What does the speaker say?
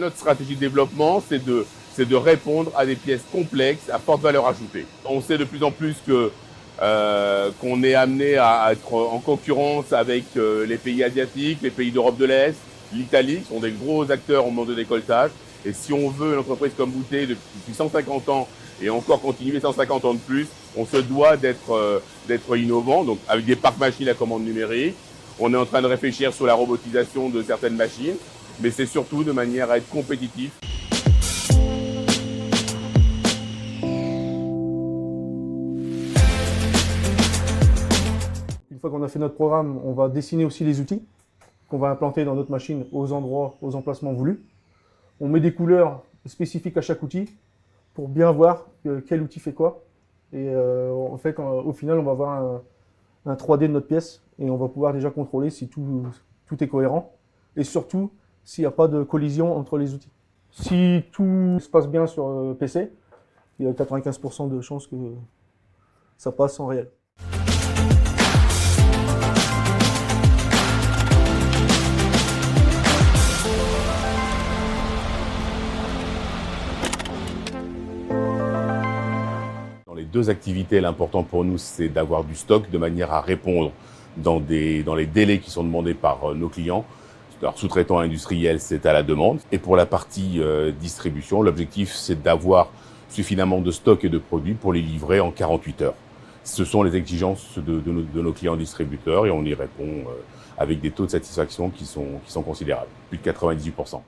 notre stratégie de développement, c'est de répondre à des pièces complexes à forte valeur ajoutée. On sait de plus en plus qu'on est amené à être en concurrence avec les pays asiatiques, les pays d'Europe de l'Est, l'Italie, qui sont des gros acteurs en monde de décolletage. Et si on veut une entreprise comme Boutet depuis 150 ans et encore continuer 150 ans de plus, on se doit d'être innovant, donc avec des parcs machines à commande numérique. On est en train de réfléchir sur la robotisation de certaines machines, mais c'est surtout de manière à être compétitif. Une fois qu'on a fait notre programme, on va dessiner aussi les outils qu'on va implanter dans notre machine aux endroits, aux emplacements voulus. On met des couleurs spécifiques à chaque outil pour bien voir quel outil fait quoi. Et en fait, au final, on va avoir un 3D de notre pièce et on va pouvoir déjà contrôler si tout est cohérent et surtout s'il n'y a pas de collision entre les outils. Si tout se passe bien sur PC, il y a 95% de chances que ça passe en réel. Dans les deux activités, l'important pour nous, c'est d'avoir du stock de manière à répondre dans les délais qui sont demandés par nos clients. Alors, sous-traitant industriel, c'est à la demande. Et pour la partie distribution, l'objectif, c'est d'avoir suffisamment de stock et de produits pour les livrer en 48 heures. Ce sont les exigences de nos clients distributeurs et on y répond avec des taux de satisfaction qui sont considérables, plus de 98%.